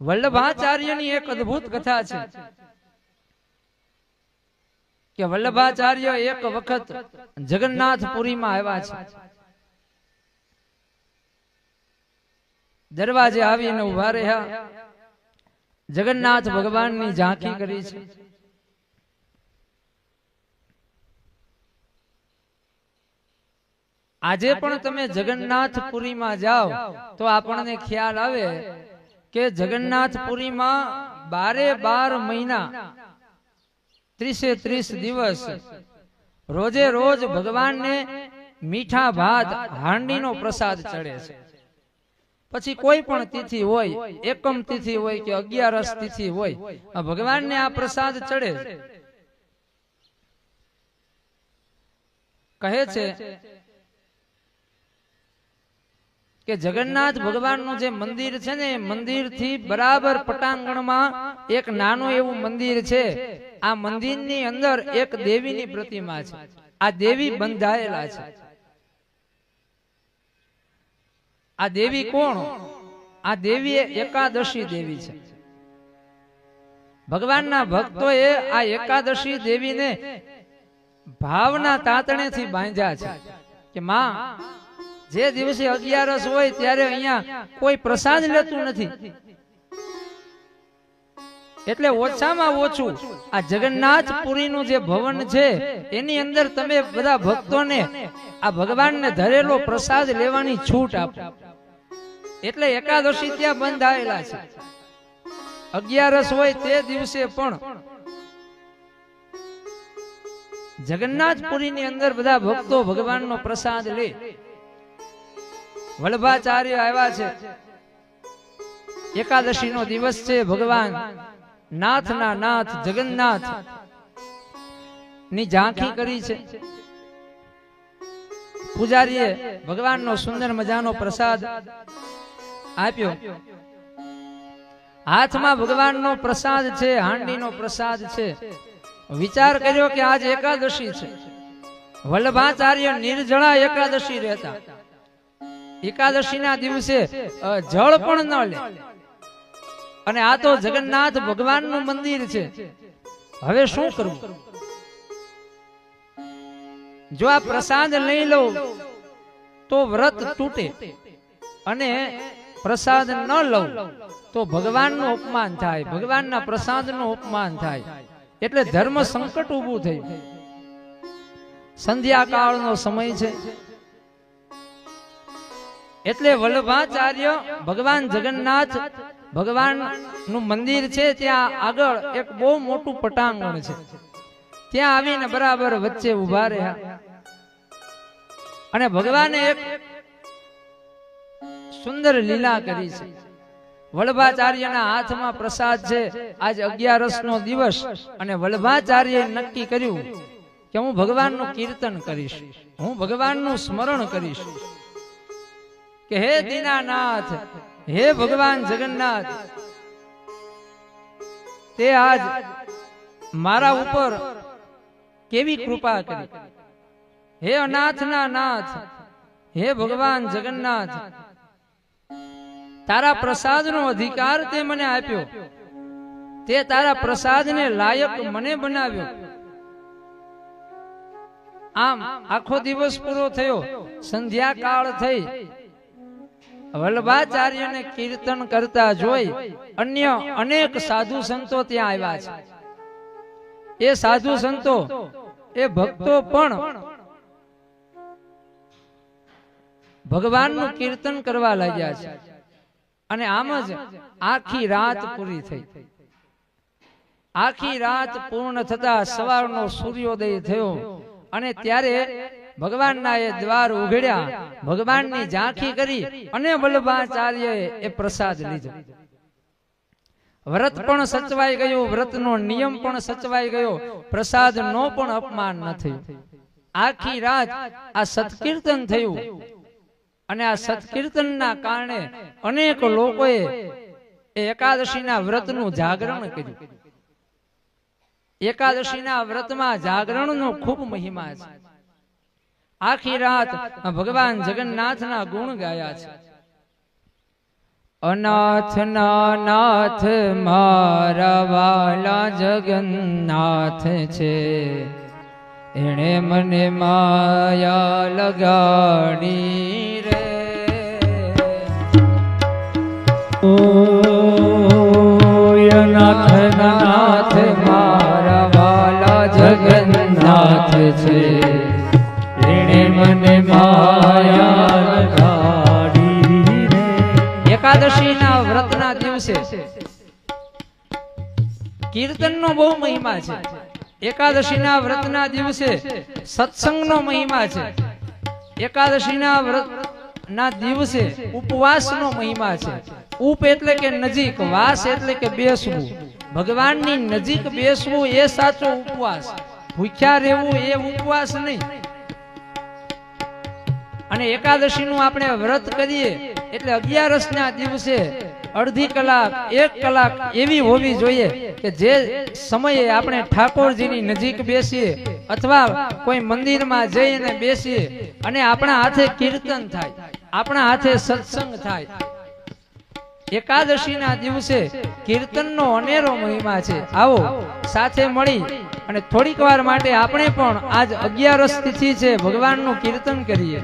વલ્લભાચાર્યની એક અદ્ભુત કથા છે કે વલ્લભાચાર્ય એક વખત જગન્નાથપુરીમાં આવ્યા છે. દરવાજે આવીને ઉભા રહ્યા, જગન્નાથ ભગવાનની ઝાંખી કરી છે. આજે પણ તમે જગન્નાથપુરીમાં જાઓ તો આપણને ખ્યાલ આવે કે જગન્નાથપુરીમાં 12 મહિના 30 દિવસ રોજે રોજ ભગવાનને મીઠા ભાત હાંડીનો પ્રસાદ ચડે છે. પછી કોઈ પણ તિથિ હોય, એકમ તિથિ હોય કે 11 તિથિ હોય, ભગવાનને આ પ્રસાદ ચડે. કહે છે કે જગન્નાથ ભગવાનનું જે મંદિર છે ને, મંદિર થી બરાબર પટાંગણમાં એક નાનું એવું મંદિર છે. આ મંદિરની અંદર એક દેવીની પ્રતિમા છે. આ દેવી બંધાયેલા છે. આ દેવી કોણ? આ દેવી એકાદશી દેવી છે. ભગવાનના ભક્તોએ આ એકાદશી દેવીને ભાવના તાતણેથી બાંધ્યા છે કે માં, જે દિવસે 11 હોય ત્યારે અહીંયા કોઈ પ્રસાદ લેતું નથી, એટલે ઓછામાં ઓછું આ જગન્નાથપુરીનું જે ભવન છે એની અંદર તમે બધા ભક્તોને આ ભગવાનને ધરેલો પ્રસાદ લેવાની છૂટ આપો. એટલે એકાદશી ત્યાં બંધાયેલા છે. 11 હોય તે દિવસે પણ જગન્નાથપુરીની અંદર બધા ભક્તો ભગવાનનો પ્રસાદ લે. વલ્લભાચાર્ય આવ્યા છે. એકાદશી નો દિવસ છે. ભગવાન નાથના નાથ જગન્નાથ ની ઝાંખી કરી છે. પૂજારીએ ભગવાનનો સુંદર મજાનો પ્રસાદ આપ્યો. હાથમાં ભગવાનનો પ્રસાદ છે, હાંડીનો પ્રસાદ છે. વિચાર કર્યો કે આજ એકાદશી છે. વલ્લભાચાર્ય નિર્જળા એકાદશી રહેતા. એકાદશી ના દિવસે જળ પણ ન લે. અને આ તો જગન્નાથ ભગવાનનું મંદિર છે. હવે શું કરવું? જો આ પ્રસાદ લઈ લો તો વ્રત તૂટે, અને પ્રસાદ ન લઉં તો ભગવાનનું અપમાન થાય, ભગવાનના પ્રસાદનું અપમાન થાય. એટલે ધર્મ સંકટ ઊભું થયું. સંધ્યાકાળનો સમય છે. એટલે વલ્લભાચાર્ય ભગવાન જગન્નાથ ભગવાન નું મંદિર છે, ત્યાં આગળ એક બહુ મોટું પટાંગણ છે. ત્યાં આવીને બરાબર વચ્ચે ઉભા રહ્યા. અને ભગવાને એક સુંદર લીલા કરી છે. વલ્લભાચાર્યના હાથમાં પ્રસાદ છે. આજ 11 નો દિવસ, અને વલ્લભાચાર્યએ નક્કી કર્યું કે હું ભગવાનનું કીર્તન કરીશ, હું ભગવાનનું સ્મરણ કરીશ. કે હે દીનાનાથ, હે ભગવાન જગન્નાથ, તે આજ મારા ઉપર કેવી કૃપા કરી. હે અનાથના નાથ, હે ભગવાન જગન્નાથ, તારા પ્રસાદનો અધિકાર તે મને આપ્યો, તે તારા પ્રસાદને લાયક મને બનાવ્યો. આમ આખો દિવસ પૂરો થયો, સંધ્યાકાળ થઈ. વલ્લભાચાર્યને કીર્તન કરતા જોઈ અન્ય અનેક સાધુ સંતો ત્યાં આવ્યા છે. એ સાધુ સંતો, એ ભક્તો પણ ભગવાનનું કીર્તન કરવા લાગ્યા છે. અને આમ જ આખી રાત પૂરી થઈ. આખી રાત પૂર્ણ થતા સવારનો સૂર્યોદય થયો. અને ત્યારે ભગવાનના એ દ્વાર ઉઘડ્યા, ભગવાનની ઝાંખી કરી, અને વલ્લભાચાર્યએ એ પ્રસાદ લીધો. વ્રત પણ સચવાઈ ગયું, વ્રતનો નિયમ પણ સચવાઈ ગયો, પ્રસાદનો પણ અપમાન ન થયું. આખી રાત આ સત્કીર્તન થયું. અને આ સત્કીર્તનના કારણે અનેક લોકોએ એકાદશીના વ્રતનું જાગરણ કર્યું. એકાદશીના વ્રતમાં જાગરણનો ખૂબ મહિમા છે. આખી રાત ભગવાન જગન્નાથના ગુણ ગાયા છે. અનાથ ના નાથ મારા વાલા જગન્નાથ છે, એણે મને માયા લગાડી રે. ઓ અનાથ ના નાથ મારા વાલા જગન્નાથ છે, એણે મને માયા લગાડી રે. એકાદશી ના વ્રત ના દિવસે કીર્તન નો બહુ મહિમા છે. એકાદશી ના વ્રત ના દિવસે સત્સંગ નો મહિમા છે. એકાદશી ના વ્રત ના દિવસે ઉપવાસ નો મહિમા છે. ઉપ એટલે કે નજીક, વાસ એટલે કે બેસવું. ભગવાનની નજીક બેસવું એ સાચો ઉપવાસ. ભૂખ્યા રહેવું એ ઉપવાસ નહીં. અને એકાદશી નું આપણે વ્રત કરીએ એટલે 11 ના દિવસે અડધી કલાક 1 કલાક એવી હોવી જોઈએ કે જે સમયે આપણે ઠાકોરજીની નજીક બેસીએ અથવા કોઈ મંદિરમાં જઈને બેસીએ અને આપણા હાથે કીર્તન થાય, આપણા હાથે સત્સંગ થાય. એકાદશી ના દિવસે કીર્તનનો અનેરો મહિમા છે. આવો સાથે મળી અને થોડીક વાર માટે આપણે પણ આજ 11 તિથિ છે, ભગવાનનું કીર્તન કરીએ.